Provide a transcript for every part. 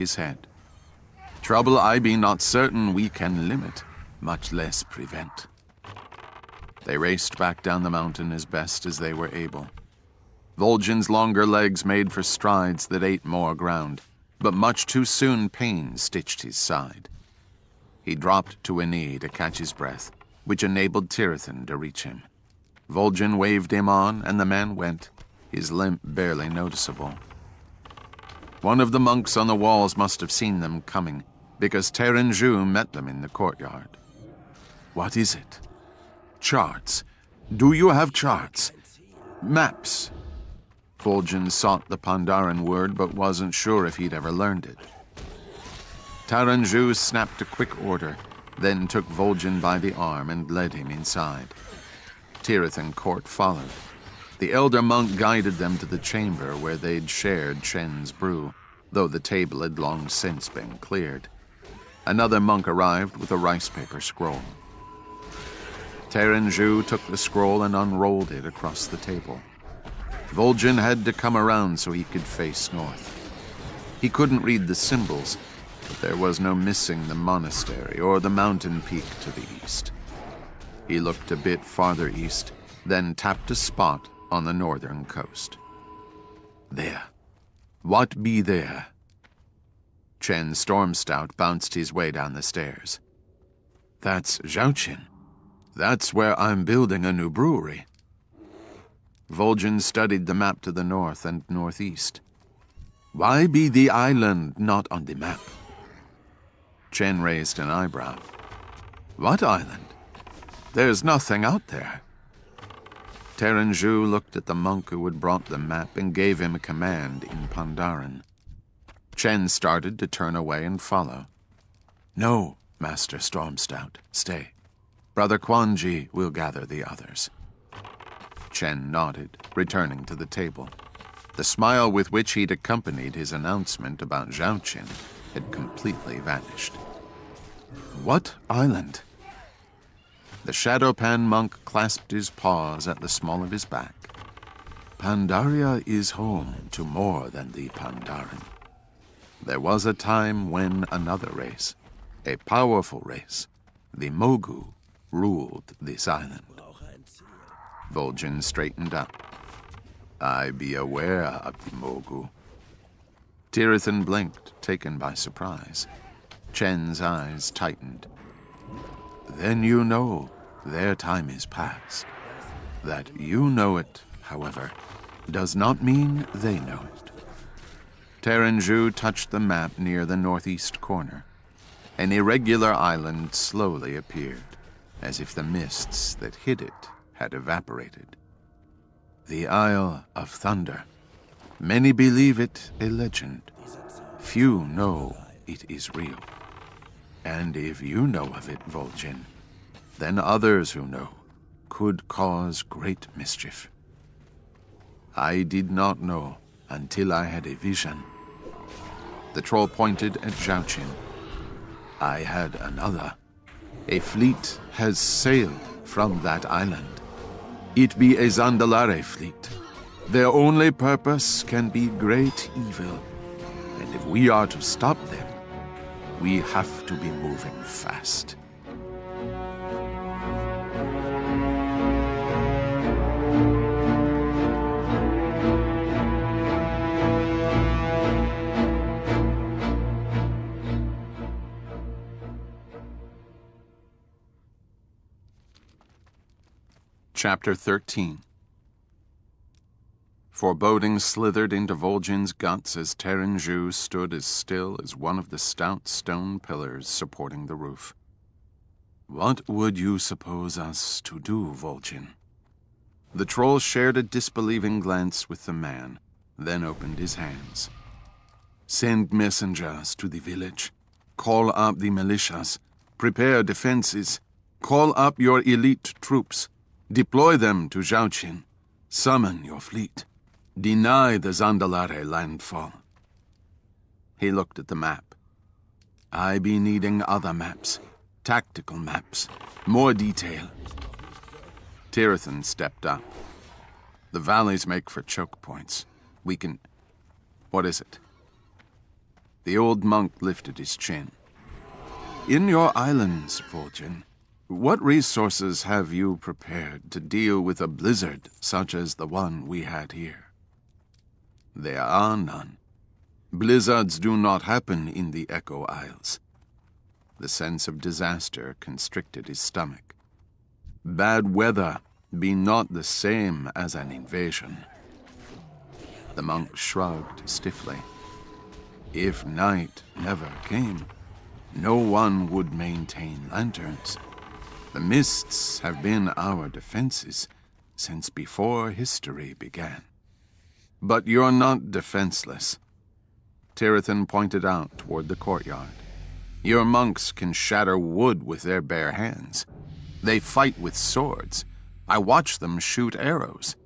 his head. Trouble I be not certain we can limit, much less prevent. They raced back down the mountain as best as they were able. Vol'jin's longer legs made for strides that ate more ground, but much too soon pain stitched his side. He dropped to a knee to catch his breath, which enabled Tirithon to reach him. Vol'jin waved him on, and the man went, his limp barely noticeable. One of the monks on the walls must have seen them coming, because Taranju met them in the courtyard. What is it? Charts. Do you have charts? Maps. Vol'jin sought the Pandaren word, but wasn't sure if he'd ever learned it. Taranju snapped a quick order, then took Vol'jin by the arm and led him inside. Tirithon Court followed. The elder monk guided them to the chamber where they'd shared Chen's brew, though the table had long since been cleared. Another monk arrived with a rice paper scroll. Taranju took the scroll and unrolled it across the table. Vol'jin had to come around so he could face north. He couldn't read the symbols, but there was no missing the monastery or the mountain peak to the east. He looked a bit farther east, then tapped a spot on the northern coast. There. What be there? Chen Stormstout bounced his way down the stairs. That's Zhaoqin. That's where I'm building a new brewery. Vol'jin studied the map to the north and northeast. Why be the island not on the map? Chen raised an eyebrow. What island? There's nothing out there. Taranju looked at the monk who had brought the map and gave him a command in Pandaren. Chen started to turn away and follow. No, Master Stormstout, stay. Brother Quanji will gather the others. Chen nodded, returning to the table. The smile with which he'd accompanied his announcement about Zhaoqin had completely vanished. What island? The Shadowpan monk clasped his paws at the small of his back. Pandaria is home to more than the Pandaren. There was a time when another race, a powerful race, the Mogu, ruled this island. Vol'jin straightened up. I be aware of the Mogu. Tirithon blinked, taken by surprise. Chen's eyes tightened. Then you know their time is past. That you know it, however, does not mean they know it. Taranju touched the map near the northeast corner. An irregular island slowly appeared, as if the mists that hid it had evaporated. The Isle of Thunder. Many believe it a legend. Few know it is real. And if you know of it, Vol'jin, then others who know could cause great mischief. I did not know until I had a vision. The troll pointed at Zhaoqin. I had another. A fleet has sailed from that island. It be a Zandalare fleet. Their only purpose can be great evil. And if we are to stop them, we have to be moving fast. Chapter 13. Foreboding slithered into Vol'jin's guts as Taranju stood as still as one of the stout stone pillars supporting the roof. What would you suppose us to do, Vol'jin? The troll shared a disbelieving glance with the man, then opened his hands. Send messengers to the village. Call up the militias. Prepare defenses. Call up your elite troops. Deploy them to Zhaoqin. Summon your fleet. Deny the Zandalare landfall. He looked at the map. I be needing other maps. Tactical maps. More detail. Tirithon stepped up. The valleys make for choke points. We can... What is it? The old monk lifted his chin. In your islands, Vol'jin, what resources have you prepared to deal with a blizzard such as the one we had here? There are none. Blizzards do not happen in the Echo Isles. The sense of disaster constricted his stomach. Bad weather be not the same as an invasion. The monk shrugged stiffly. If night never came, no one would maintain lanterns. The mists have been our defenses since before history began. But you're not defenseless. Tirathan pointed out toward the courtyard. Your monks can shatter wood with their bare hands. They fight with swords. I watch them shoot arrows.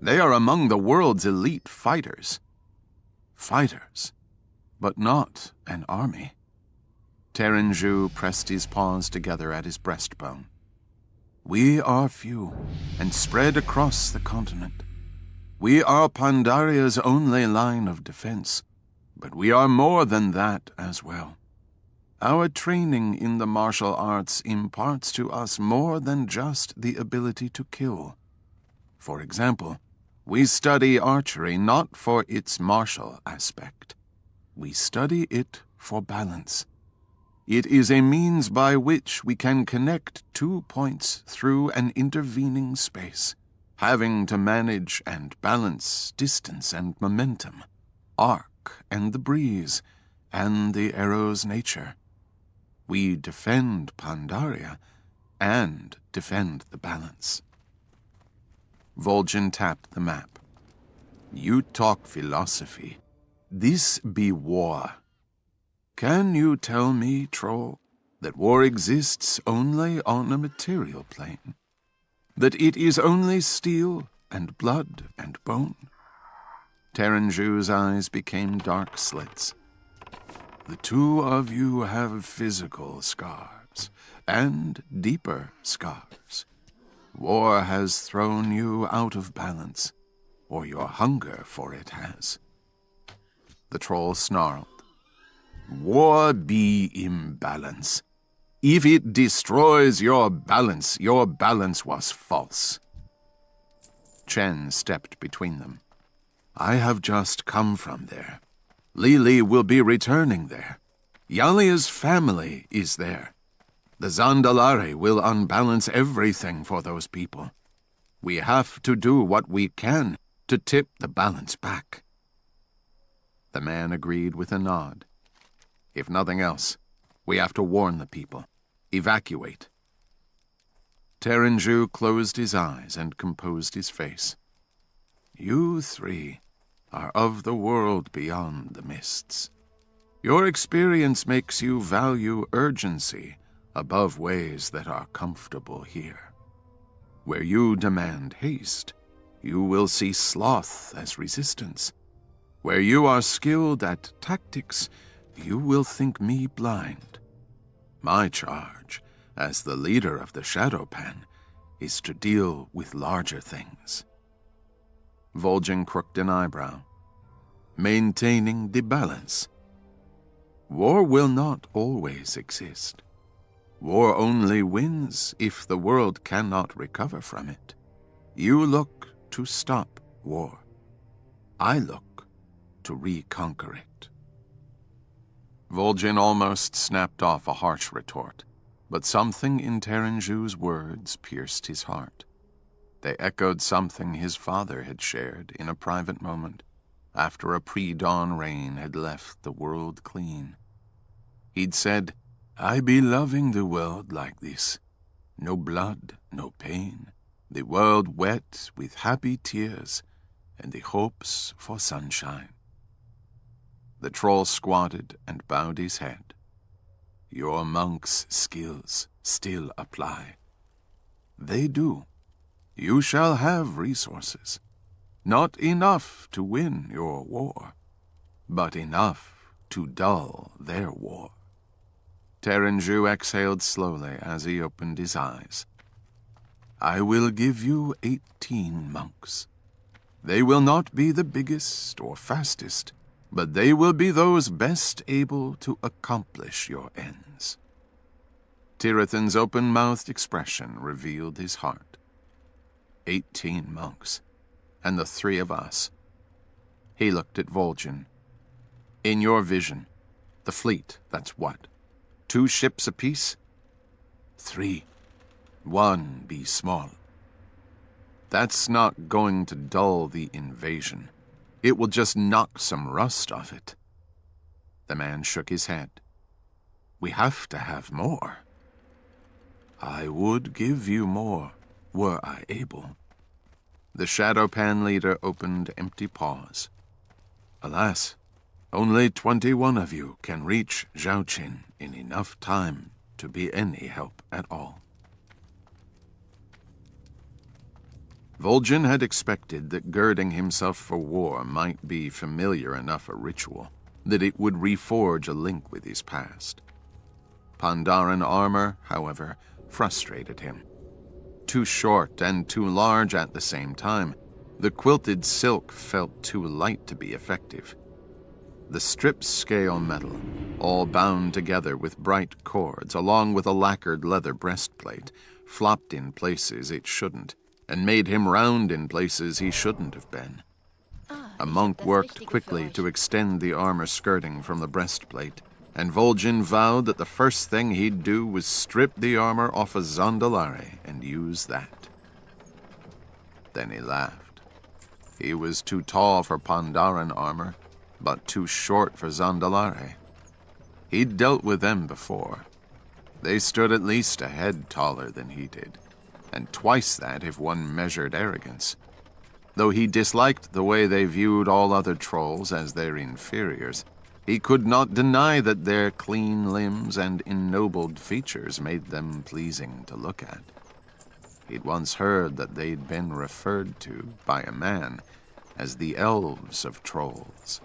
They are among the world's elite fighters. Fighters, but not an army. Terenju pressed his paws together at his breastbone. We are few and spread across the continent. We are Pandaria's only line of defense, but we are more than that as well. Our training in the martial arts imparts to us more than just the ability to kill. For example, we study archery not for its martial aspect. We study it for balance. It is a means by which we can connect 2 points through an intervening space, having to manage and balance distance and momentum, arc and the breeze, and the arrow's nature. We defend Pandaria and defend the balance. Vol'jin tapped the map. You talk philosophy. This be war. Can you tell me, troll, that war exists only on a material plane? That it is only steel and blood and bone? Terenju's eyes became dark slits. The two of you have physical scars, and deeper scars. War has thrown you out of balance, or your hunger for it has. The troll snarled. War be imbalance. If it destroys your balance was false. Chen stepped between them. I have just come from there. Lili will be returning there. Yalia's family is there. The Zandalari will unbalance everything for those people. We have to do what we can to tip the balance back. The man agreed with a nod. If nothing else, we have to warn the people. Evacuate. Terenju closed his eyes and composed his face. You three are of the world beyond the mists. Your experience makes you value urgency above ways that are comfortable here. Where you demand haste, you will see sloth as resistance. Where you are skilled at tactics, you will think me blind. My charge, as the leader of the Shadowpan, is to deal with larger things. Vol'jin crooked an eyebrow. Maintaining the balance. War will not always exist. War only wins if the world cannot recover from it. You look to stop war. I look to reconquer it. Vol'jin almost snapped off a harsh retort, but something in Terenju's words pierced his heart. They echoed something his father had shared in a private moment after a pre-dawn rain had left the world clean. He'd said, I be loving the world like this. No blood, no pain. The world wet with happy tears and the hopes for sunshine. The troll squatted and bowed his head. Your monk's skills still apply. They do. You shall have resources. Not enough to win your war, but enough to dull their war. Terenju exhaled slowly as he opened his eyes. I will give you 18 monks. They will not be the biggest or fastest, but they will be those best able to accomplish your ends." Tirathan's open-mouthed expression revealed his heart. 18 monks, and the 3 of us. He looked at Vol'jin. "In your vision, the fleet, that's what? 2 ships apiece?" 3. 1 be small. That's not going to dull the invasion. It will just knock some rust off it." The man shook his head. "We have to have more." "I would give you more, were I able." The Shadow Pan leader opened empty paws. "Alas, only 21 of you can reach Zhaoqin in enough time to be any help at all." Vol'jin had expected that girding himself for war might be familiar enough a ritual, that it would reforge a link with his past. Pandaren armor, however, frustrated him. Too short and too large at the same time, the quilted silk felt too light to be effective. The stripped scale metal, all bound together with bright cords, along with a lacquered leather breastplate, flopped in places it shouldn't, and made him round in places he shouldn't have been. A monk worked quickly to extend the armor skirting from the breastplate, and Vol'jin vowed that the first thing he'd do was strip the armor off of Zandalari and use that. Then he laughed. He was too tall for Pandaren armor, but too short for Zandalari. He'd dealt with them before. They stood at least a head taller than he did, and twice that if one measured arrogance. Though he disliked the way they viewed all other trolls as their inferiors, he could not deny that their clean limbs and ennobled features made them pleasing to look at. He'd once heard that they'd been referred to by a man as the elves of trolls.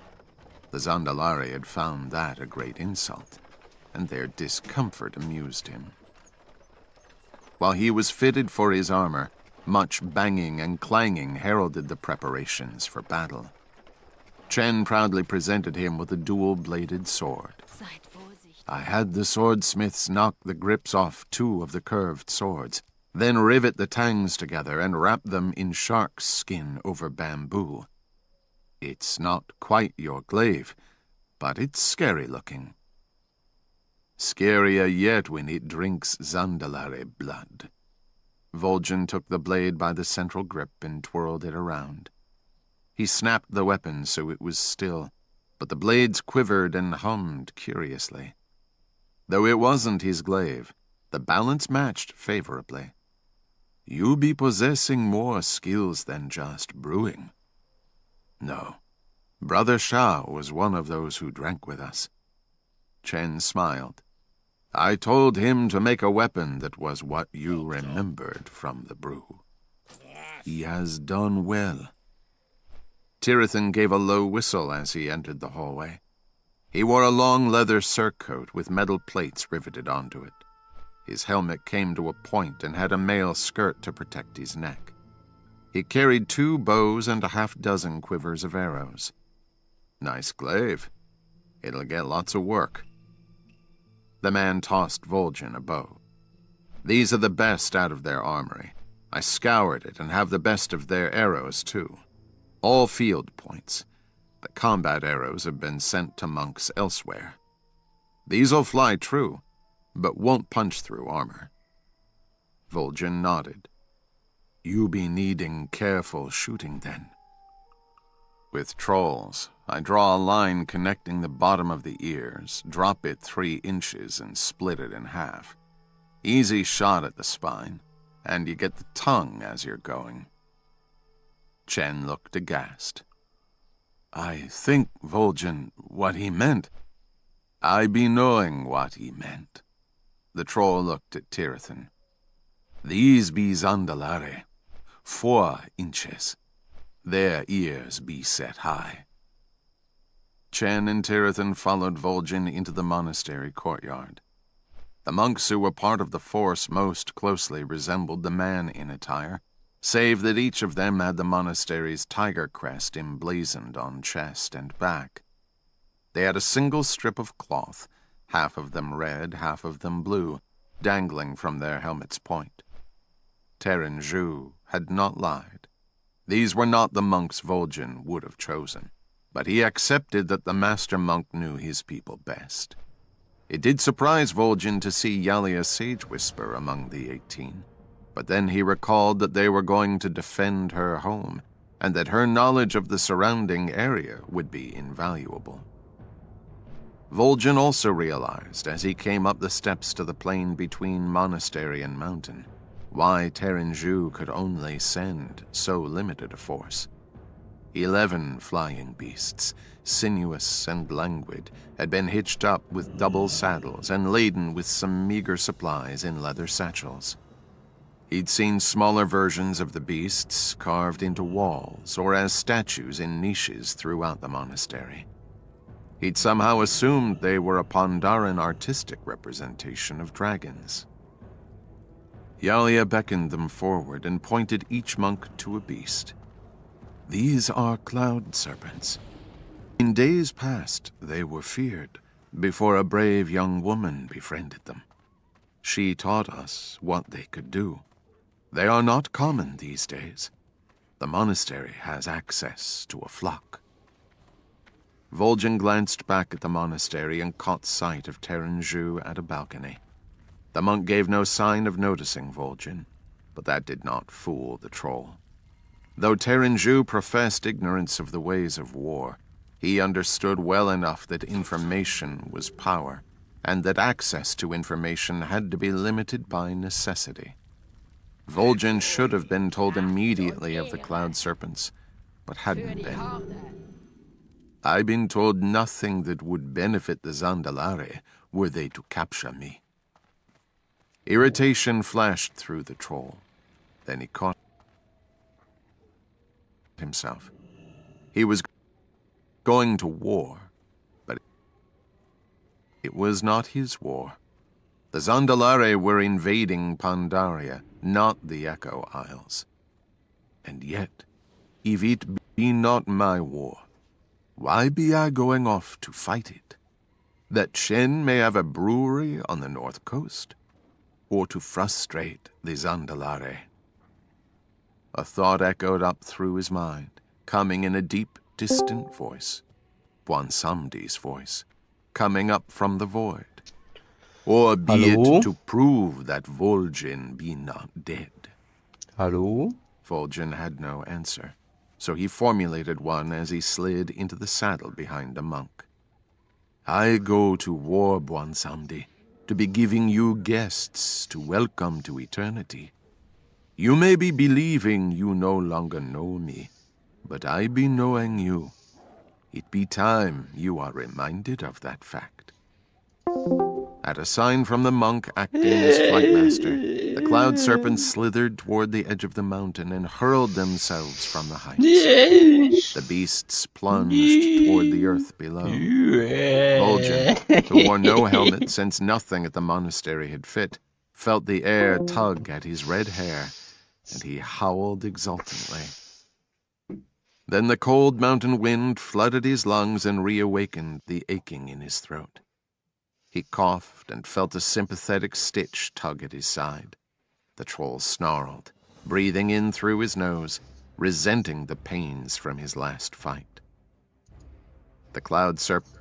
The Zandalari had found that a great insult, and their discomfort amused him. While he was fitted for his armor, much banging and clanging heralded the preparations for battle. Chen proudly presented him with a dual-bladed sword. "I had the swordsmiths knock the grips off 2 of the curved swords, then rivet the tangs together and wrap them in shark's skin over bamboo. It's not quite your glaive, but it's scary-looking. Scarier yet when it drinks Zandalari blood." Vol'jin took the blade by the central grip and twirled it around. He snapped the weapon so it was still, but the blades quivered and hummed curiously. Though it wasn't his glaive, the balance matched favorably. "You be possessing more skills than just brewing." "No. Brother Shao was one of those who drank with us." Chen smiled. "I told him to make a weapon that was what you remembered from the brew. He has done well." Tirathan gave a low whistle as he entered the hallway. He wore a long leather surcoat with metal plates riveted onto it. His helmet came to a point and had a mail skirt to protect his neck. He carried 2 bows and a half-dozen quivers of arrows. "Nice glaive. It'll get lots of work." The man tossed Vol'jin a bow. "These are the best out of their armory. I scoured it and have the best of their arrows, too. All field points. The combat arrows have been sent to monks elsewhere. These'll fly true, but won't punch through armor." Vol'jin nodded. "You be needing careful shooting, then." "With trolls, I draw a line connecting the bottom of the ears, drop it 3 inches, and split it in half. Easy shot at the spine, and you get the tongue as you're going." Chen looked aghast. "I think, Vol'jin, what he meant—" "I be knowing what he meant." The troll looked at Tirathan. "These be Zandalari, 4 inches. Their ears be set high." Chen and Tirathan followed Vol'jin into the monastery courtyard. The monks who were part of the force most closely resembled the man in attire, save that each of them had the monastery's tiger crest emblazoned on chest and back. They had a single strip of cloth, half of them red, half of them blue, dangling from their helmet's point. Terenju had not lied. These were not the monks Vol'jin would have chosen, but he accepted that the master monk knew his people best. It did surprise Vol'jin to see Yalia Sage Whisper among the 18, but then he recalled that they were going to defend her home, and that her knowledge of the surrounding area would be invaluable. Vol'jin also realized, as he came up the steps to the plain between monastery and mountain, why Terenju could only send so limited a force. 11 flying beasts, sinuous and languid, had been hitched up with double saddles and laden with some meager supplies in leather satchels. He'd seen smaller versions of the beasts carved into walls or as statues in niches throughout the monastery. He'd somehow assumed they were a Pandaren artistic representation of dragons. Yalia beckoned them forward and pointed each monk to a beast. These are cloud serpents. In days past, they were feared, before a brave young woman befriended them. She taught us what they could do. They are not common these days. The monastery has access to a flock. Vol'jin glanced back at the monastery and caught sight of Terenju at a balcony. The monk gave no sign of noticing Vol'jin, but that did not fool the troll. Though Terenju professed ignorance of the ways of war, he understood well enough that information was power, and that access to information had to be limited by necessity. Vol'jin should have been told immediately of the cloud serpents, but hadn't been. I've been told nothing that would benefit the Zandalare were they to capture me. Irritation flashed through the troll. Then he caught himself. He was going to war, but it was not his war. The Zandalare were invading Pandaria, not the Echo Isles. And yet, if it be not my war, why be I going off to fight it? That Shen may have a brewery on the north coast? Or to frustrate the Zandalare? A thought echoed up through his mind, coming in a deep, distant voice. Bwansamdi's voice, coming up from the void. Or be Hallo? it to prove that Vol'jin be not dead. Hallo? Vol'jin had no answer, so he formulated one as he slid into the saddle behind the monk. I go to war, Bwansamdi, to be giving you guests to welcome to eternity. You may be believing you no longer know me, but I be knowing you. It be time you are reminded of that fact. At a sign from the monk acting as flightmaster, the cloud serpents slithered toward the edge of the mountain and hurled themselves from the heights. The beasts plunged toward the earth below. Vol'jin, who wore no helmet since nothing at the monastery had fit, felt the air tug at his red hair, and he howled exultantly. Then the cold mountain wind flooded his lungs and reawakened the aching in his throat. He coughed and felt a sympathetic stitch tug at his side. The troll snarled, breathing in through his nose, resenting the pains from his last fight. The cloud serpent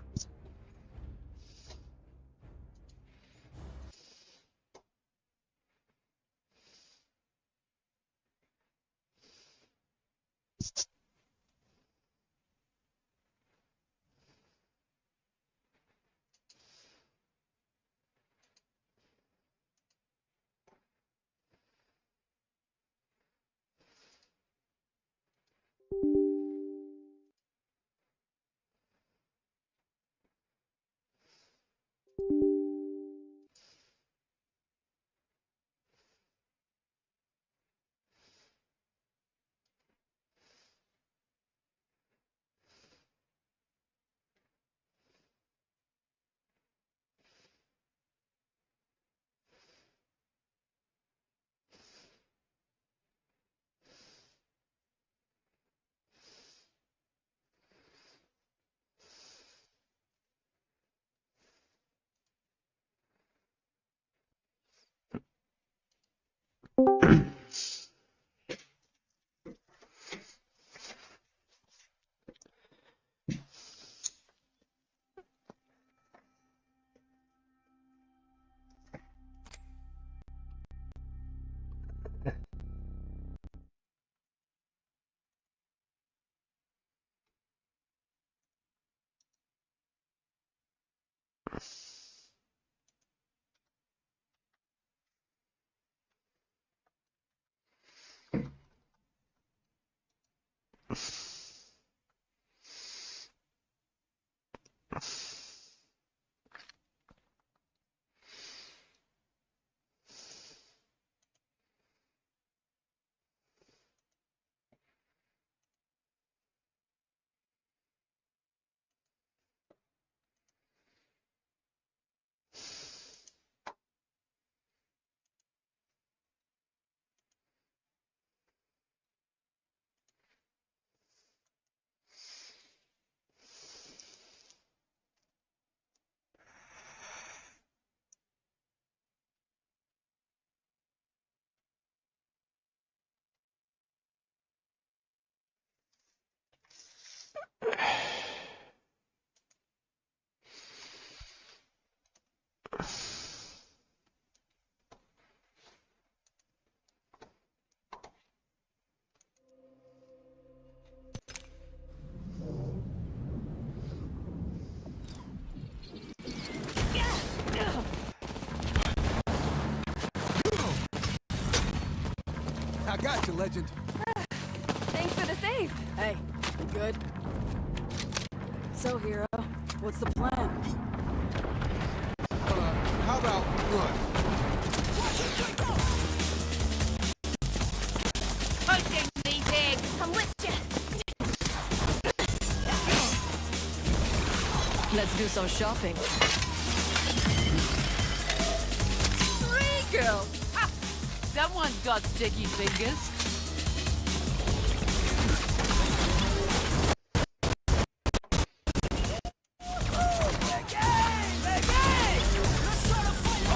I got you, legend. Thanks for the save. Hey, you good? So, hero, what's the plan? How about run? Hunting these eggs. I'm with you. Let's do some shopping. Free girl. Ha! Someone's got sticky fingers.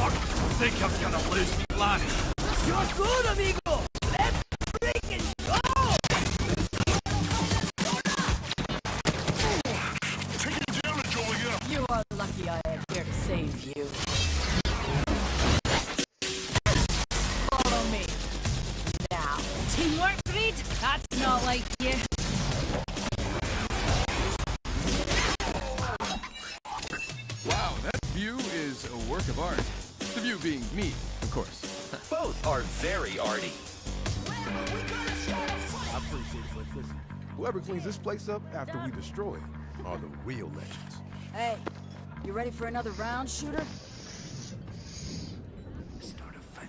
I think I'm gonna lose me line. You're good, amigo. Let's freaking go. Taking damage over here. You are lucky I am here to save you. Follow me. Now. Teamwork, Reed? That's not like you. Wow, that view is a work of art. The view being me, of course. Both are very arty. I appreciate it, but listen, whoever cleans this place up after we destroy it are the real legends. Hey, you ready for another round, shooter? Start a fight.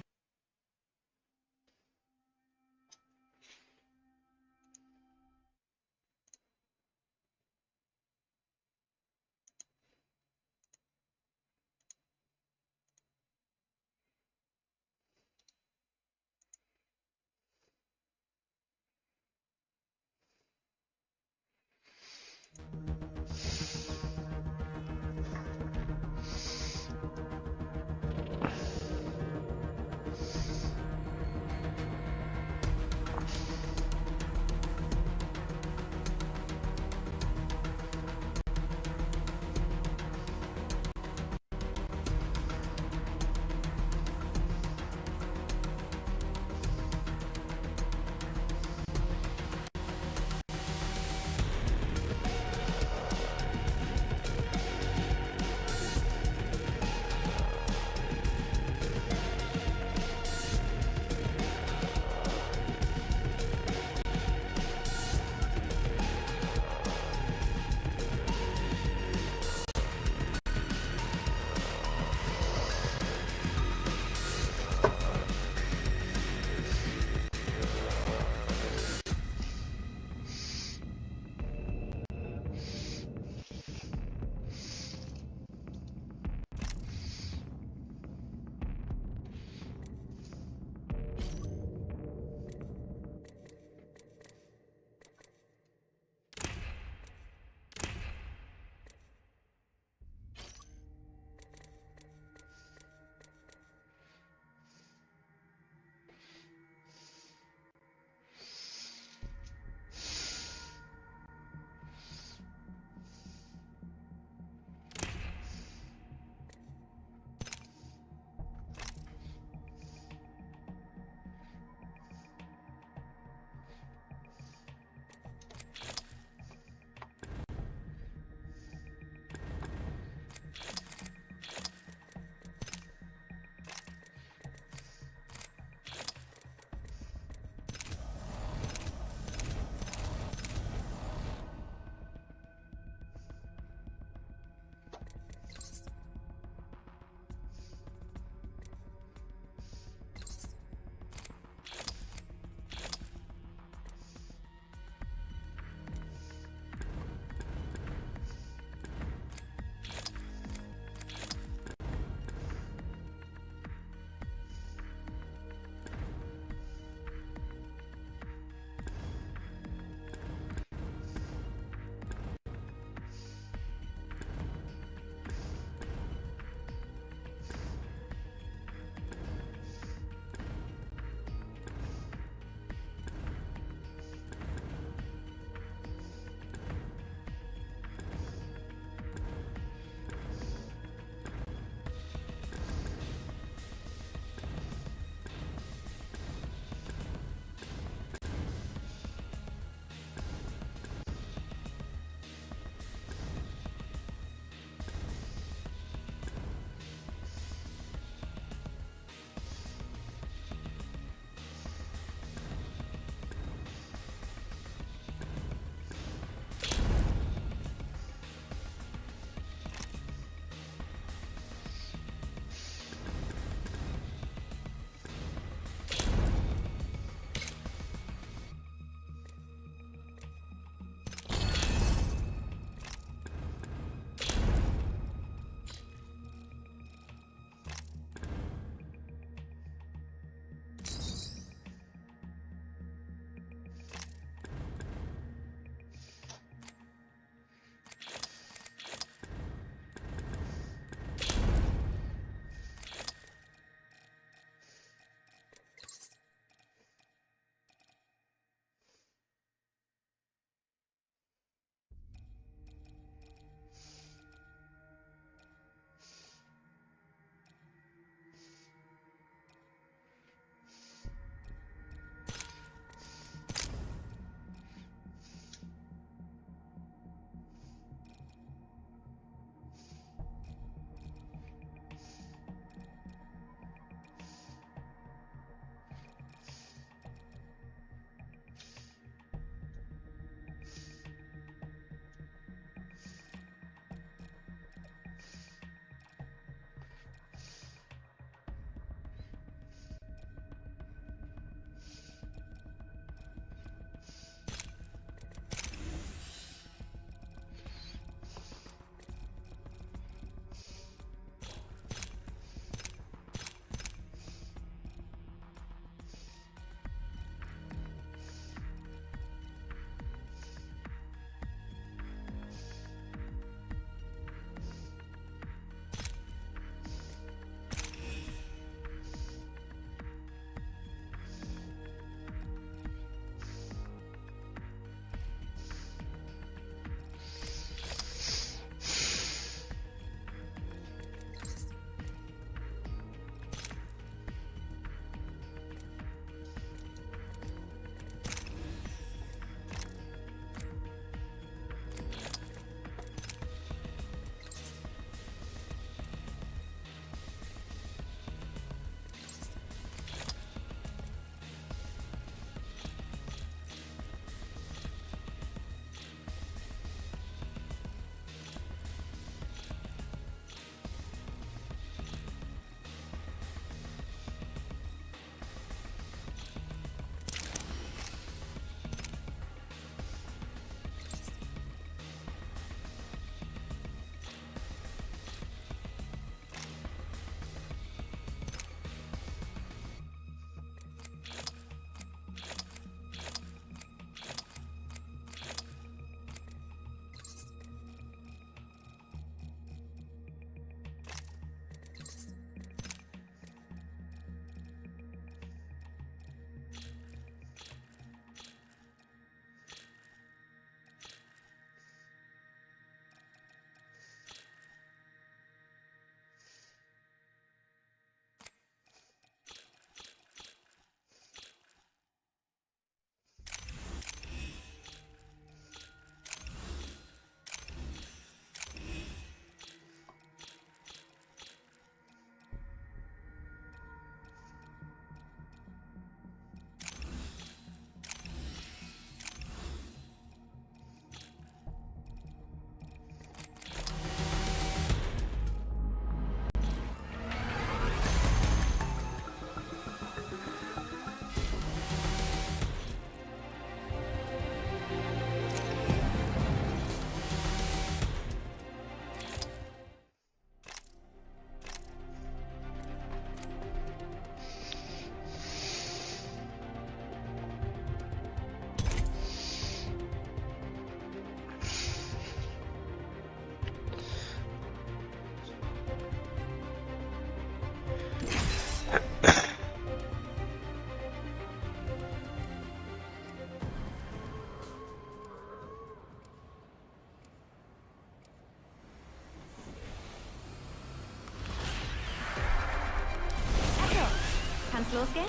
Losgehen?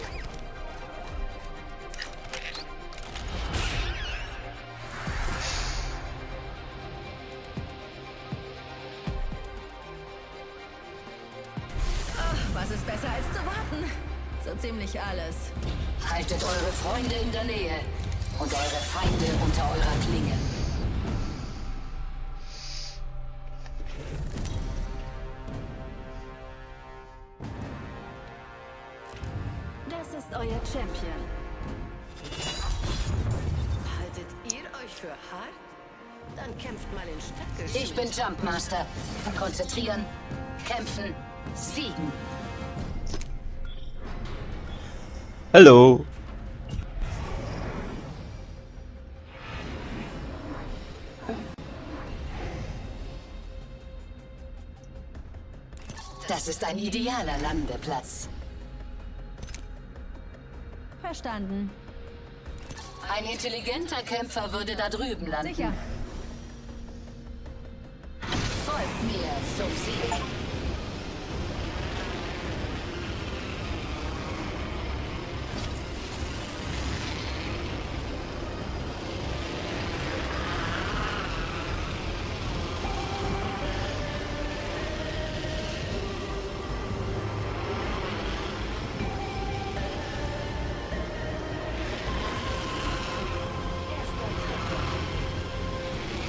Was ist besser als zu warten? So ziemlich alles. Haltet eure Freunde in der Nähe und eure Feinde unter eurer Klinge. Das ist euer Champion. Haltet ihr euch für hart? Dann kämpft mal in Stadtgeschehen. Ich bin Jumpmaster. Konzentrieren, kämpfen, siegen. Hallo. Das ist ein idealer Landeplatz. Verstanden. Ein intelligenter Kämpfer würde da drüben landen. Sicher. Folgt mir zum Sieg.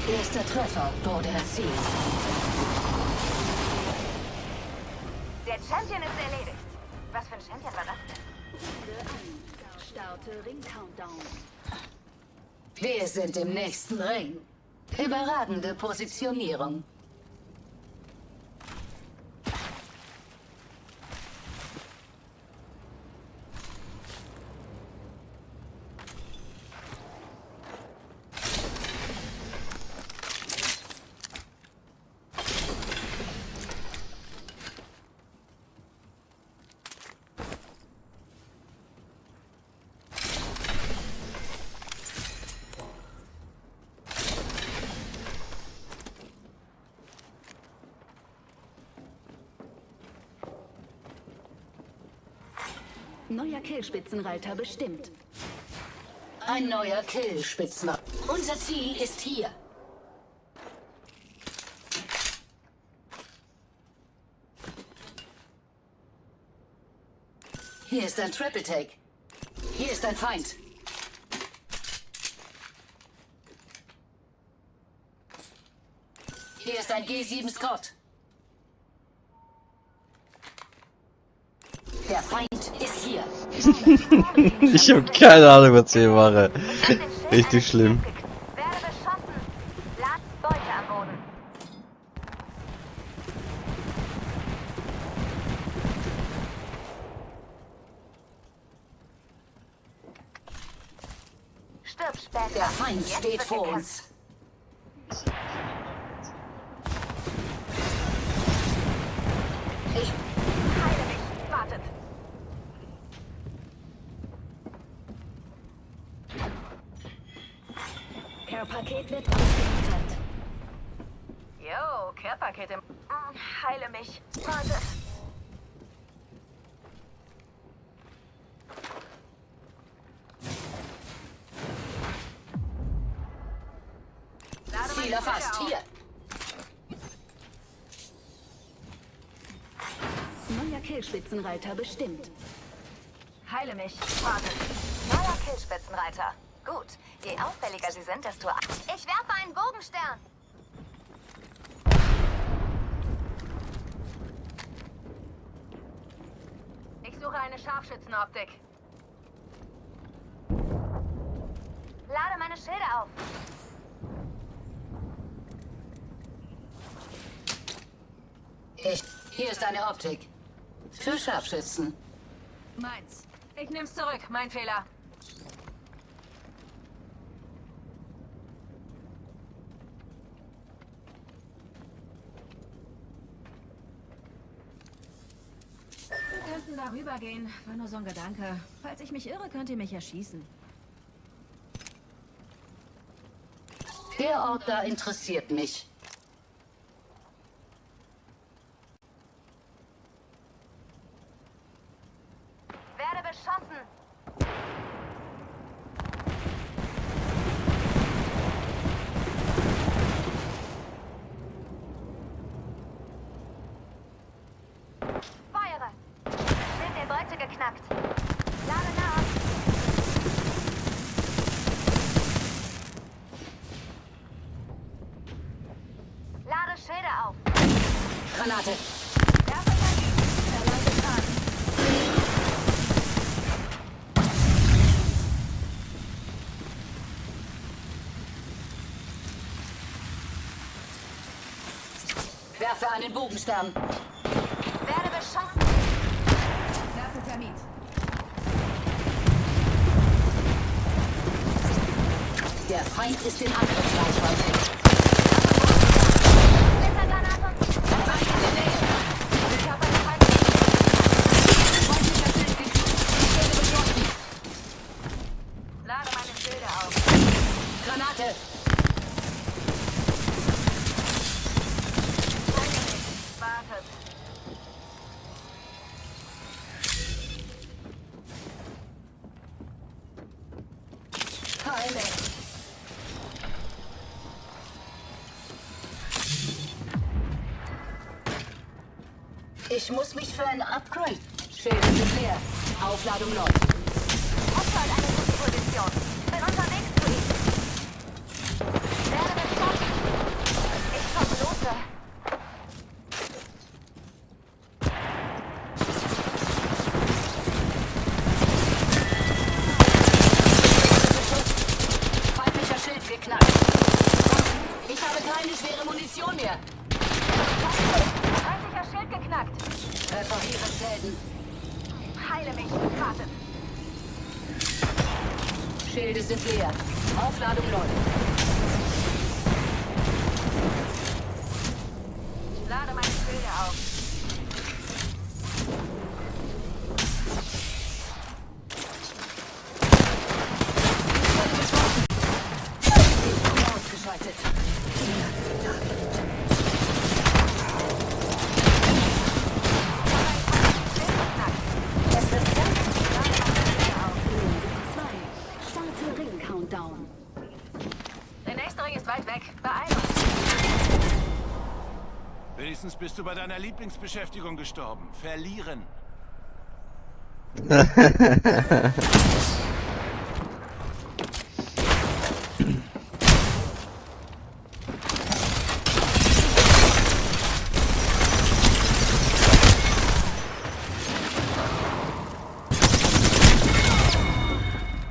Erster Treffer wurde erzielt. Der Champion ist erledigt. Was für ein Champion war das denn? Starte Ring-Countdown. Wir sind im nächsten Ring. Überragende Positionierung. Neuer Killspitzenreiter bestimmt. Ein neuer Kill-Spitzenreiter. Unser Ziel ist hier. Hier ist ein Triple Take. Hier ist ein Feind. Hier ist ein G7 Scott. Der Feind ist hier. Ich habe keine Ahnung, was ich hier mache. Richtig schlimm. Werde beschossen. Lasst Beute am Boden. Stirb später. Der Feind Jetzt steht wird vor gekämpft. uns. Ich Heile mich. Wartet. Care-Paket wird ausgeliefert. Yo, Care-Paket im... Heile mich. Wartet. Lade Ziel meine erfasst. Schilder auf. Hier. Neuer Killspitzenreiter bestimmt. Heile mich. Wartet. Neuer Killspitzenreiter. Gut. Je auffälliger sie sind, desto... Ich werfe einen Bogenstern. Ich suche eine Scharfschützenoptik. Lade meine Schilder auf. Hier ist eine Optik. Für Scharfschützen. Meins. Ich nehm's zurück. Mein Fehler. Wir könnten darüber gehen. War nur so ein Gedanke. Falls ich mich irre, könnt ihr mich erschießen. Der Ort da interessiert mich. Werde beschossen. Feuere. Schildbrücke geknackt. Lade nach. Lade Schilde auf. Granate. Werfe Termin. Verlange Schaden. Werfe einen Bogenstern. Werde beschossen. Werfe Termit. Der Feind ist in Angriffsreichweite. Splittergranate. Feind in der Nähe. Ich habe eine falsche. Freundlicher Schild geknackt. Ich werde beschossen. Lade meine Schilde auf. Granate. Wartet. Heile. Ich muss mich für ein Upgrade. Schilde sind leer. Aufladung läuft. Opfer hat eine gute Position. Bin unterwegs zu ihm. Werde beschossen. Ich komme lose. Feindlicher Schild geknackt. Ich habe keine schwere Munition mehr. Feindlicher Schild geknackt. Repariere Schäden. Heile mich. Wartet. Schilde sind leer. Aufladung läuft. Lade meine Schilde auf. Ausgeschaltet. Es wird Zeit. Lade meine Schilde auf. Runde 2. Starte Ring-Countdown. Der nächste Ring ist weit weg. Beeil uns. Wenigstens bist du bei deiner Lieblingsbeschäftigung gestorben. Verlieren.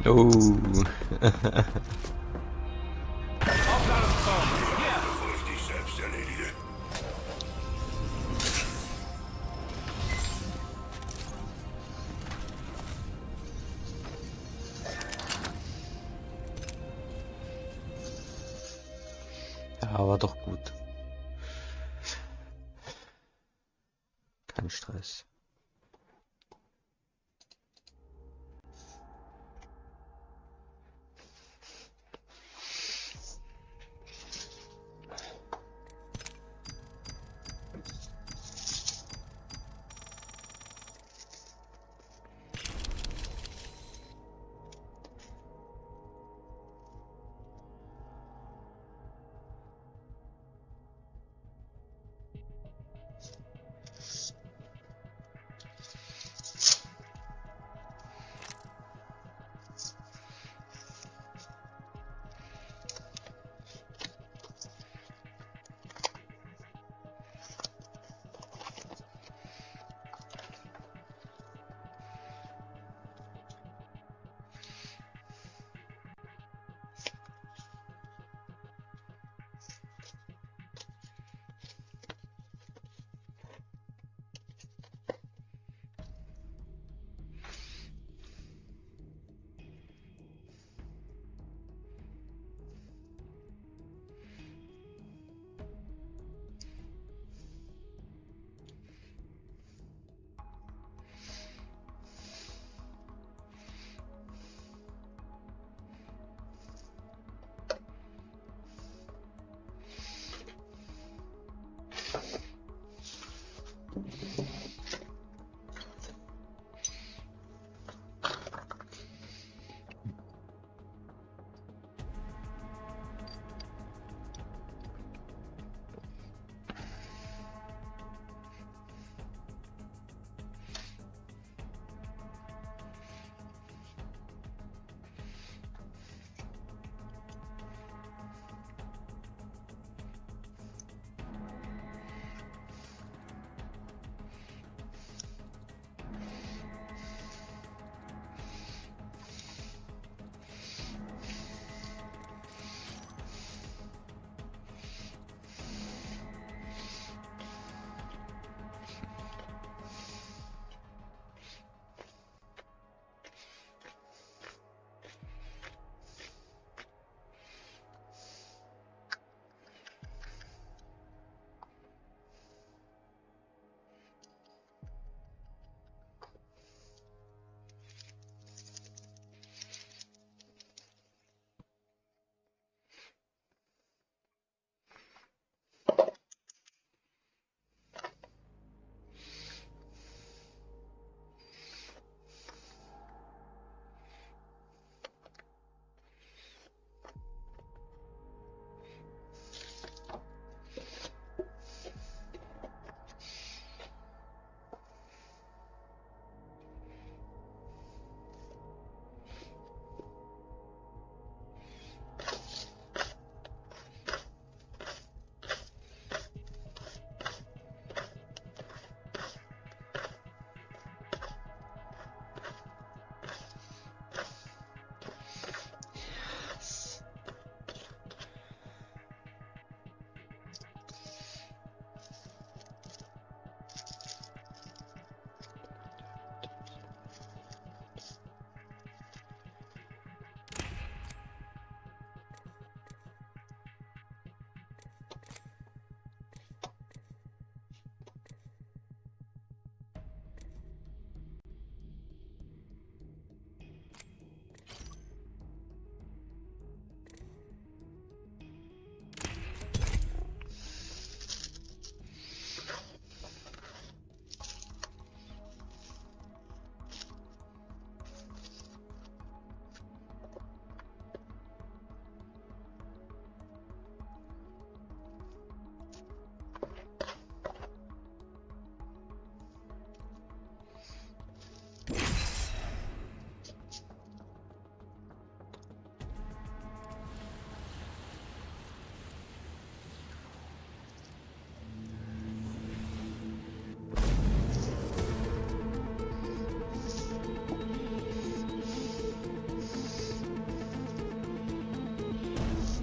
Oh. Bevor ich dich selbst erledige. Ja, war doch gut. Kein Stress.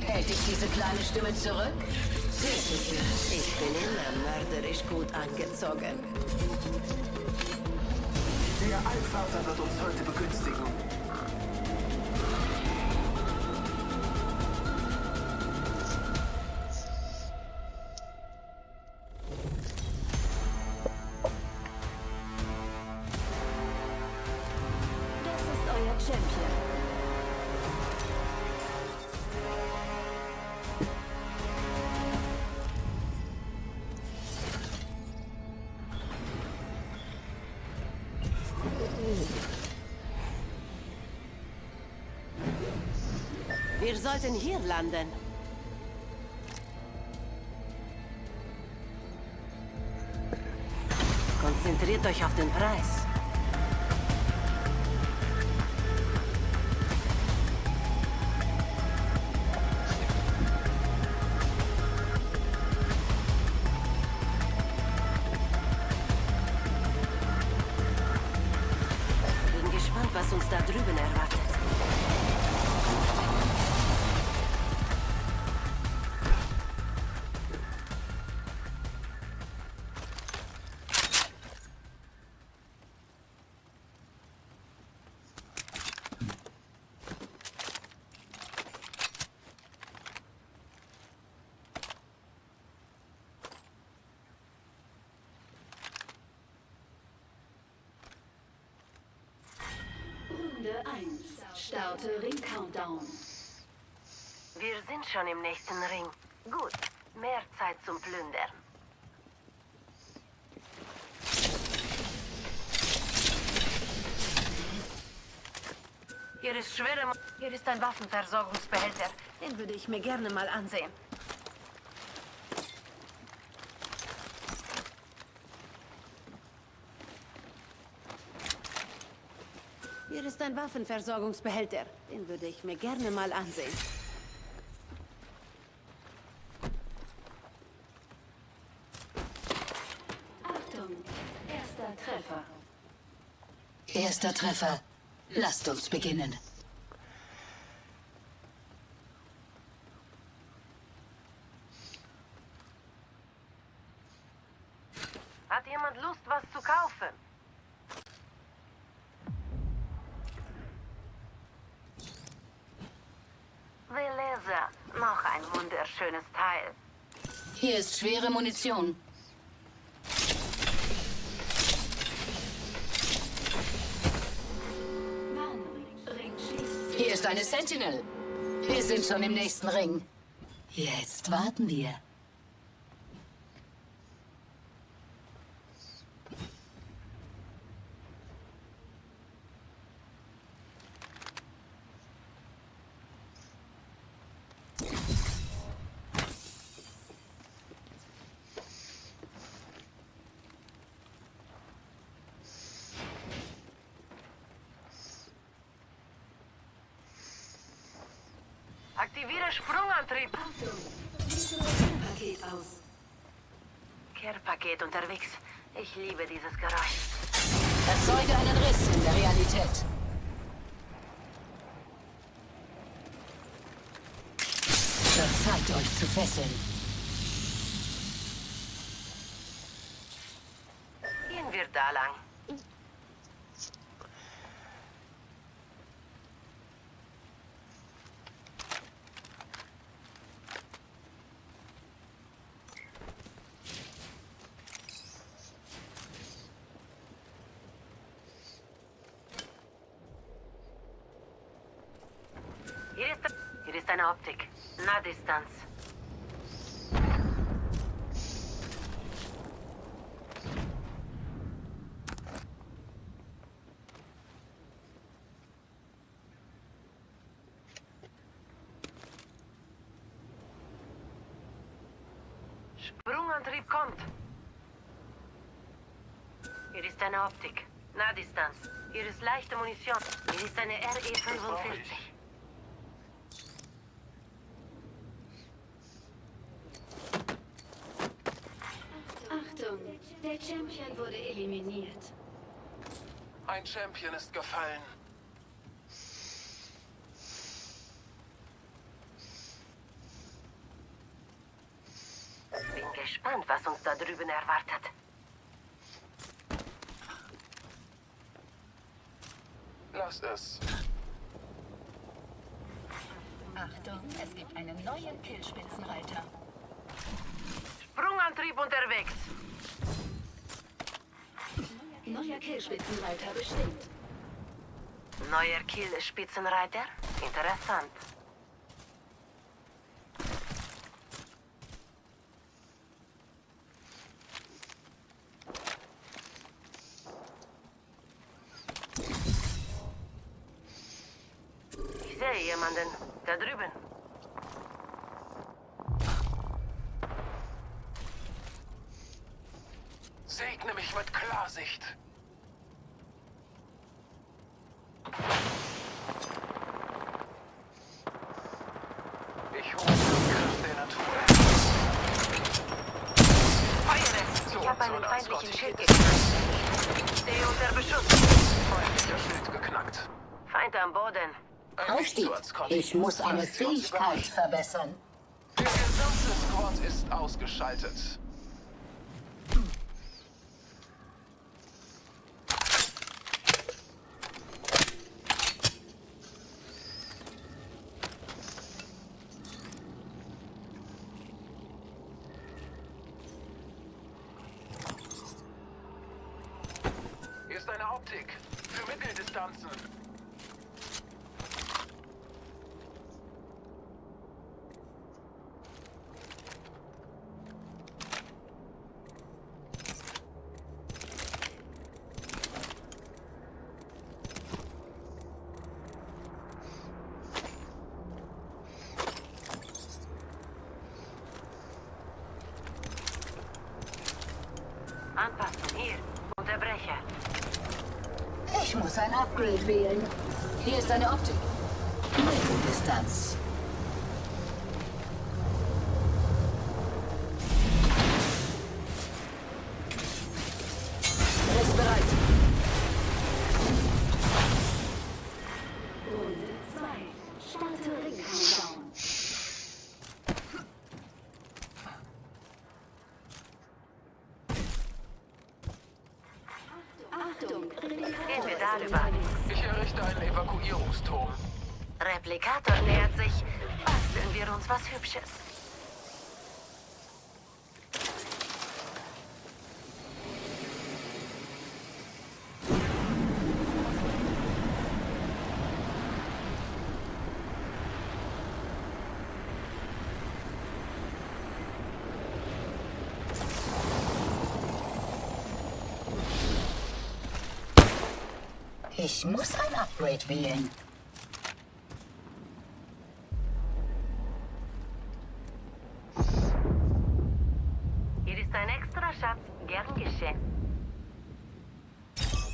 Hält dich diese kleine Stimme zurück? Sehr sicher. Ich bin immer mörderisch gut angezogen. Der Allvater wird uns heute begünstigen. Das ist euer Champion. Wir sollten hier landen. Konzentriert euch auf den Preis. Bin gespannt, was uns da drüben erwartet. Runde 1. Starte Ring-Countdown. Wir sind schon im nächsten Ring. Gut, mehr Zeit zum Plündern. Hier ist ein Waffenversorgungsbehälter. Den würde ich mir gerne mal ansehen. Hier ist ein Waffenversorgungsbehälter. Den würde ich mir gerne mal ansehen. Achtung, erster Treffer. Erster Treffer. Lasst uns beginnen. Hat jemand Lust, was zu kaufen? Veleza, noch ein wunderschönes Teil. Hier ist schwere Munition. Hier ist eine Sentinel. Wir sind schon im nächsten Ring. Jetzt warten wir. Aktiviere Sprungantrieb. Paket aus. Care-Paket unterwegs. Ich liebe dieses Geräusch. Erzeuge einen Riss in der Realität. Wird Zeit, euch zu fesseln. Gehen wir da lang. Hier ist eine Optik. Nahdistanz. Sprungantrieb kommt. Hier ist eine Optik. Nahdistanz. Hier ist leichte Munition. Hier ist eine RE-45. Achtung, der Champion wurde eliminiert. Ein Champion ist gefallen. Bin gespannt, was uns da drüben erwartet. Lass es. Achtung, es gibt einen neuen Killspitzenreiter. Sprungantrieb unterwegs. Neuer Killspitzenreiter bestimmt. Neuer Kill-Spitzenreiter? Interessant. Ich sehe jemanden. Da drüben. Segne mich mit Klarsicht. Ich hole die Kraft der Natur. Feuere! So Ich habe soll einen das feindlichen Gott. Schild geknackt. Stehe unter Beschuss. Feindlicher Schild geknackt. Feind am Boden. Ein Aufstieg. Sturzkopf. Ich muss eine Fähigkeit verbessern. Der gesamte Squad ist ausgeschaltet. Hier ist eine Optik für Mitteldistanzen. Anpassen. Hier. Unterbrecher. Ich muss ein Upgrade wählen. Hier ist eine Optik. Mitteldistanz. Ist bereit. Runde 2. Starte Ring-Countdown. Achtung, Gehen wir darüber. Ich errichte einen Evakuierungsturm. Replikator nähert sich. Basteln wir uns was Hübsches. Ich muss ein Upgrade wählen. Hier ist ein extra Schatz. Gern geschehen.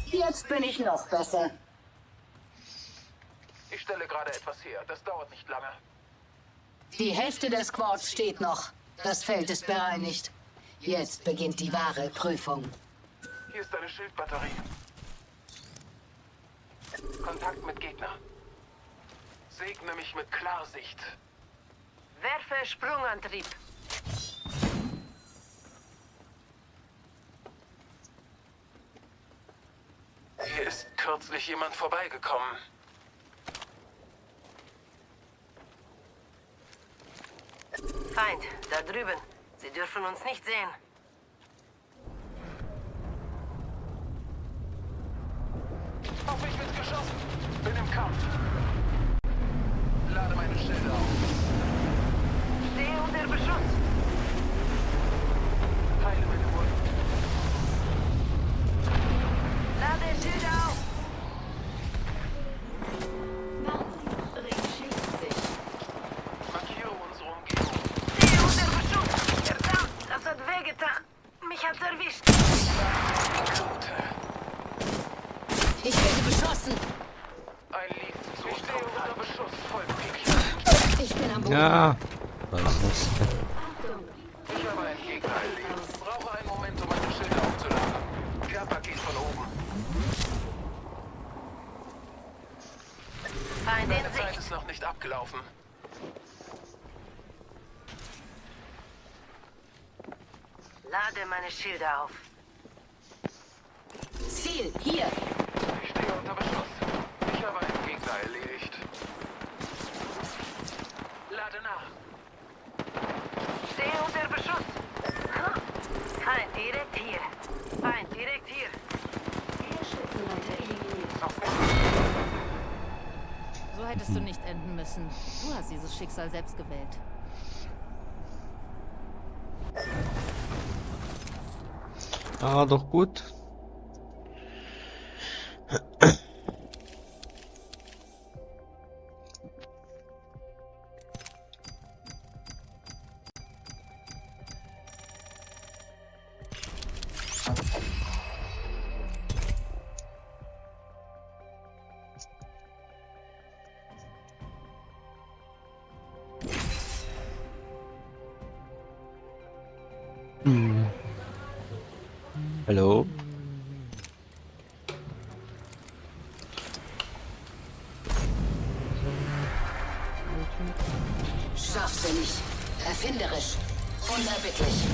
Jetzt bin ich noch besser. Ich stelle gerade etwas her. Das dauert nicht lange. Die Hälfte des Squads steht noch. Das Feld ist bereinigt. Jetzt beginnt die wahre Prüfung. Hier ist eine Schildbatterie. Kontakt mit Gegner. Segne mich mit Klarsicht. Werfe Sprungantrieb. Hier ist kürzlich jemand vorbeigekommen. Feind, da drüben. Sie dürfen uns nicht sehen. Auf mich wird geschossen. Bin im Kampf. Lade meine Schilder auf. Stehe unter Beschuss. Heile meine Wunden. Lade Schilder auf. Ring schließt sich. Markiere unsere Umgebung. Stehe unter Beschuss. Verdammt, das hat wehgetan. Mich hat's erwischt. Gute. Ja. Weiß nicht. Ich habe einen Gegner erlebt. Brauche einen Moment, um meine Schilder aufzuladen. Care-Paket von oben. Feind in Deine Zeit Sicht. ist noch nicht abgelaufen. Lade meine Schilder auf. Ziel, hier. Ich stehe unter Beschuss. Ich habe einen Gegner erledigt. Lade nach. Stehe unter Beschuss. Feind direkt hier. Feind direkt hier. So hättest du nicht enden müssen. Du hast dieses Schicksal selbst gewählt. Ah, doch gut. Hallo? Scharfsinnig, erfinderisch, unerbittlich.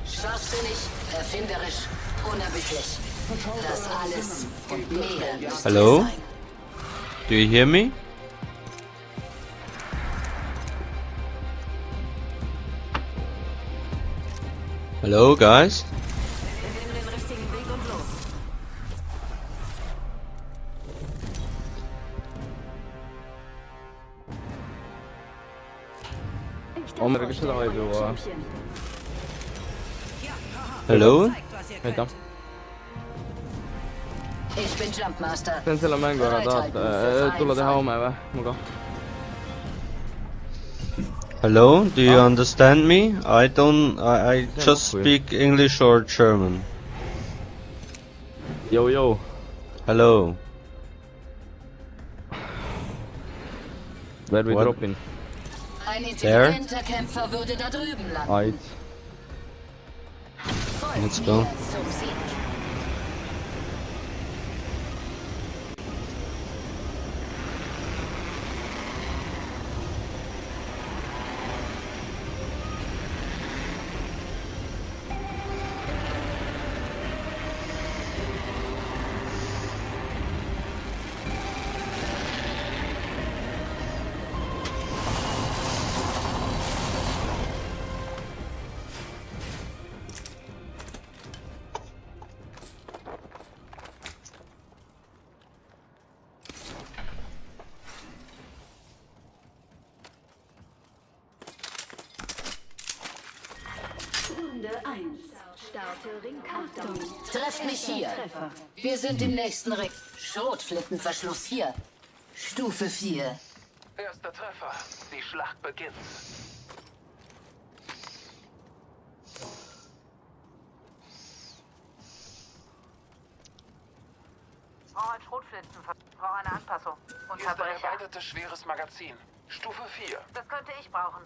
Scharfsinnig, erfinderisch, unerbittlich. Das alles und mehr müsste Hallo? sein. Do you hear me? Hello, guys? Wir nehmen den richtigen Weg und los. Hello? Ich bin Jumpmaster. Hello? Do you understand me? I just speak English or German. Yo, yo. Hello? Where we What? dropping? Ein intelligenter Kämpfer würde da drüben landen. Alright. Let's go. Zum Sieg. Runde 1. Starte Ring Countdown. Trefft mich hier. Wir sind im nächsten Ring. Schrotflintenverschluss hier. Stufe 4. Erster Treffer. Die Schlacht beginnt. Brauche ein Schrotflinten. Brauche eine Anpassung. Hier ist ein Unterbrecher. erweitertes schweres Magazin. Stufe 4. Das könnte ich brauchen.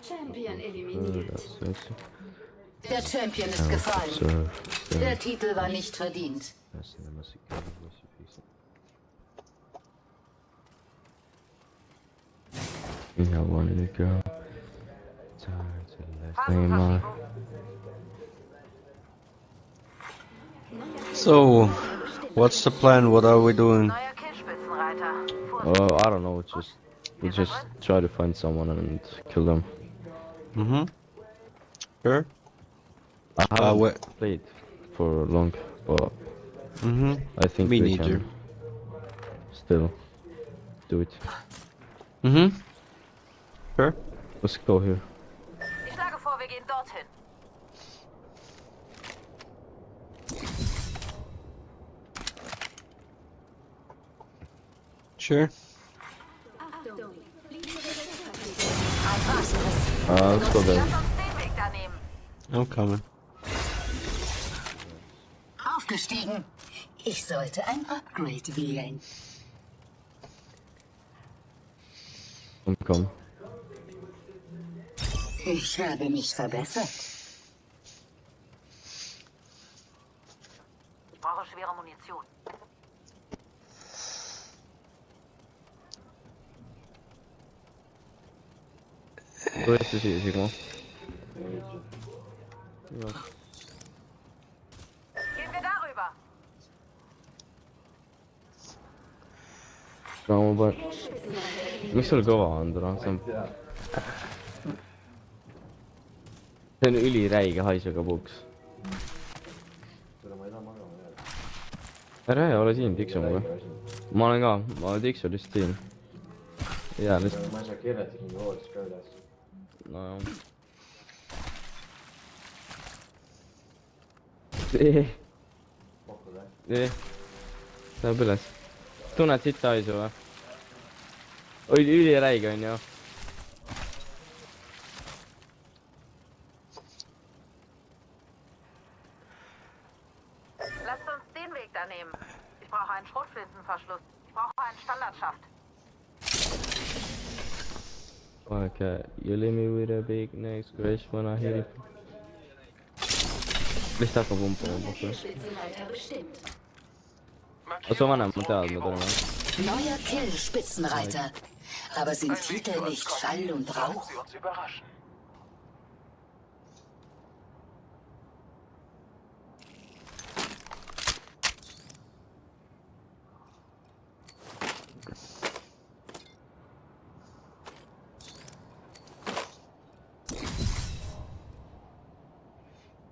Champion eliminiert. Der Champion ist gefallen. Der Titel war nicht verdient. Ja, one girl. Neymar. So, what's the plan? What are we doing? Neuer Killspitzenreiter. I don't know. We just try to find someone and kill them. Sure. I haven't wait. played for long, but I think Me we neither. can still do it. Sure. Let's go here. Ich schlage vor, wir gehen dorthin. Sure. Let's go there. I'm coming. Aufgestiegen. Ich sollte ein Upgrade wählen. Komm. Ich habe mich verbessert. Ich brauche schwere Munition. Wo ist das hier, Sigma? Ja. Gehen wir darüber. Schauen wir mal. Miks sul kõva on täna? See on üliräige haisega puuks. Ära ole siin, tiksu mulle. Ma olen ka, ma tiksu lihtsalt siin. Jaa, lihtsalt. Ma ei saa kirjeldada mingi hoolist ka üles. Nojah. Läheb üles. Tunned sitta haisu või? Üliräige on ju. Lasst uns den Weg da nehmen. Ich brauche einen Schrotflinsenverschluss. Ich brauche einen Standardschaft. Okay, you leave me with a big next crash when I hit it. Lihtsalt hakkab umpama. Also vanem, ma tean, ma tulen. Neuer Kill, Spitzenreiter. Aber sind Titel nicht Schall und Rauch?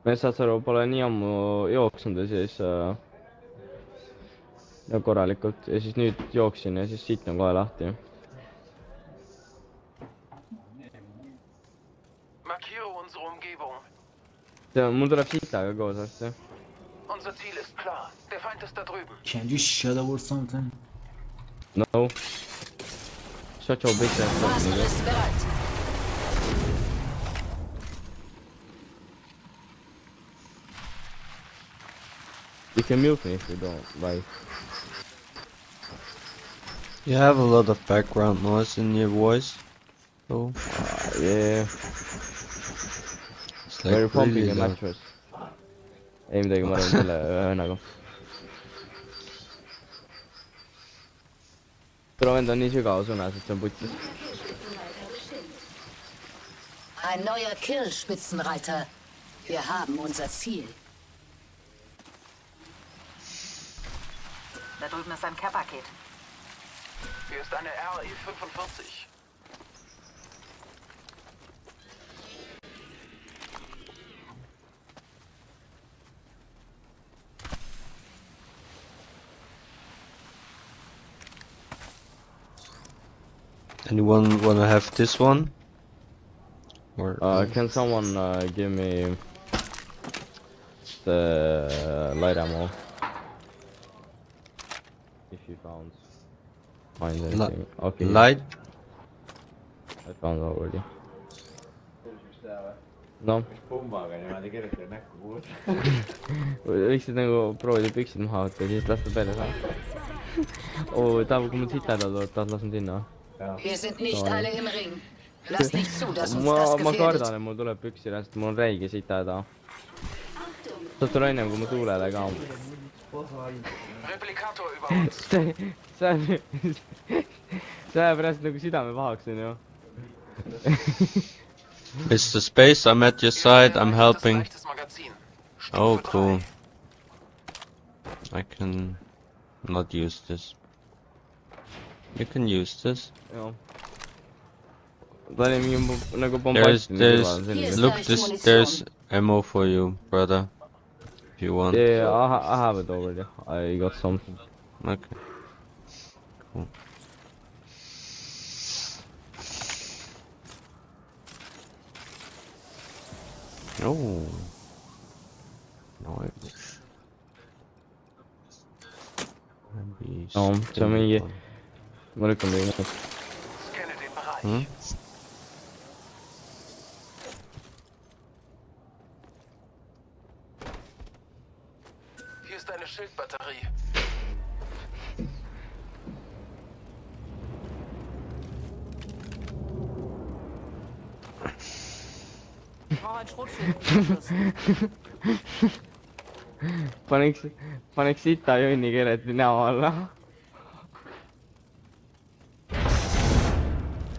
Metsasaru pole nii ammu jooksnud ja siis ja korralikult ja siis nüüd jooksin ja siis siit on kohe lahti. Markiere unsere Umgebung. Mul tuleb sitaga koos varsti. Unser Ziel ist klar. Der Feind ist da drüben. Can you shut up or something? No. Shut your bitch ass up. You can mute me if you don't, like. You have a lot of background noise in your voice. Oh. Yeah. It's like Very pumping really a loud. mattress. Ei midagi, ma arvan selle ühendaga. Tule vend on nii sügavas unes, et see on putsis. Ein neuer Kill, Spitzenreiter. Wir haben unser Ziel. Da drüben ist ein Care-Paket. Hier ist eine RE-45. Anyone wanna have this one? Or Can someone give me the light ammo? If you find anything. Okay. Light? I found already. No. Pumbaga niimoodi kirjutada näkku kuulda. Võiksid nagu proovida püksid maha võtta ja siis lasta peale saada. Tahab, kui mul sitad on, tahad lasen sinna? Wir sind nicht alle im Ring. Lass nicht zu, dass uns das Ma gefährdet. kardan, et mul tuleb püksile, sest mul on räige sitada. Saad tulla ennem, kui ma tuulele ka. Replikator über uns. See ajab pärast nagu südame pahaks, on ju. It's the space, I'm at your side, I'm helping. Oh, cool. I can not use this. You can use this. Joo. Ta oli mingi nagu bombastin. Look, there's ammo for you, brother. If you want. Yeah, I have it already. I got something. Okay. Cool. Oh. Nice. No, see on mingi Ma lükkan teie nüüd. Scanne den Bereich. Hm? Hier ist eine Schildbatterie. Paneks sita jonni kereti näo alla.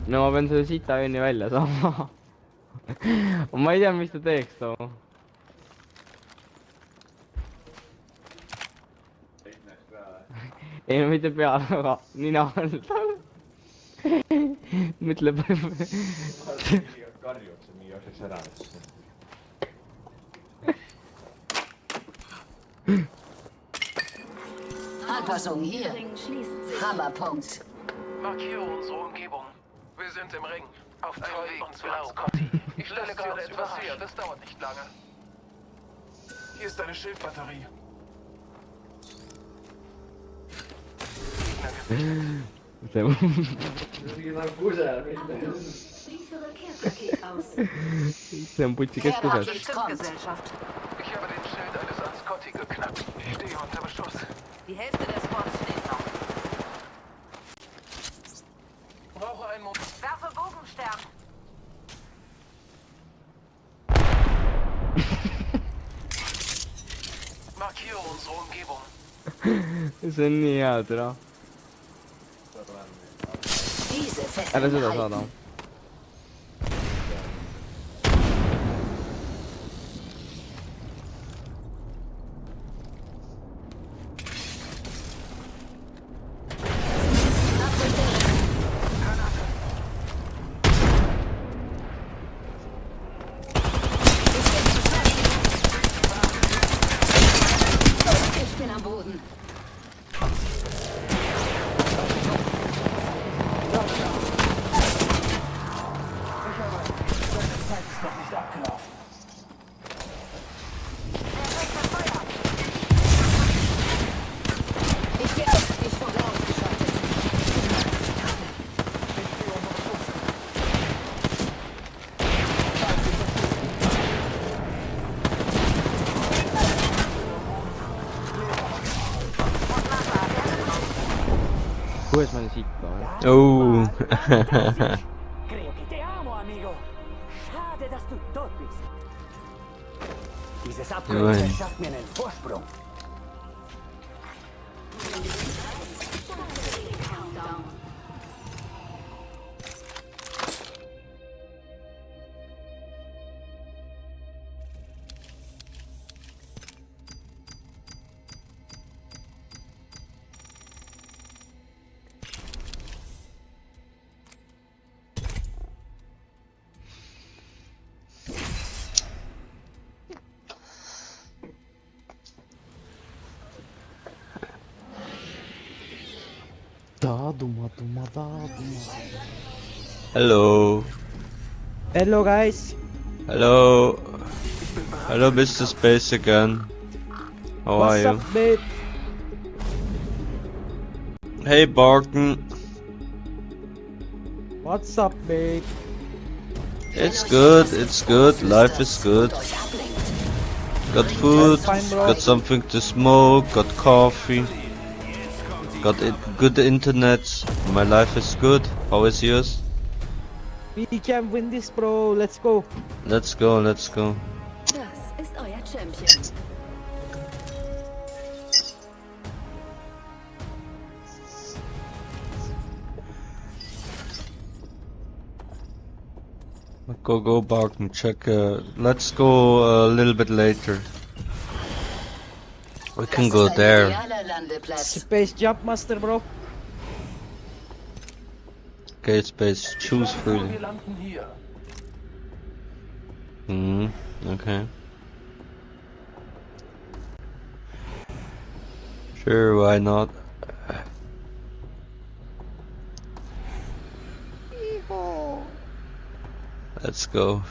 No ma pean selle sita jonni välja saama. Ma ei tea, mis ta teeks too. Ei no mitte peale, aga nina all tal. Mõtleb. Karjuks ja mingi asjaks ära. Anpassung hier. Hammerpunkt. Markiere unsere Umgebung. Wir sind im Ring. Auf Teufel und Blau, Scotty. Ich stelle gerade etwas her, das dauert nicht lange. Hier ist eine Schildbatterie. See on putsi keskuses. Ich habe den Schild eines an Scotty geknackt. Ich stehe unter Beschuss. Die Hälfte des Squads steht noch. Brauche einen Moment. Werfe Bogenstern. Markiere unsere Umgebung. See on nii hea, tere. Ära seda saada. Ich bin am Boden. Ich wurde ausgeschaltet. Kuidas ma nii sitta olen? Oh. Creo que te amo, amigo. Schade, dass du tot bist. Dieses Upgrade verschafft mir einen Vorsprung. Hello. Hello guys. Hello. Hello, Mr. Space again. How are you? What's up, babe? Hey, Barton. What's up, babe? It's good, it's good, life is good. Got food, got something to smoke, got coffee, got good internet. My life is good. How is yours? We can win this, bro. Let's go. Let's go, let's go. Das ist euer Champion. Go, Barton, check. Let's go a little bit later. We can go there. Space jump master, bro. Okay, Space, choose freely. Wir landen hier. Okay. Sure, why not? Let's go.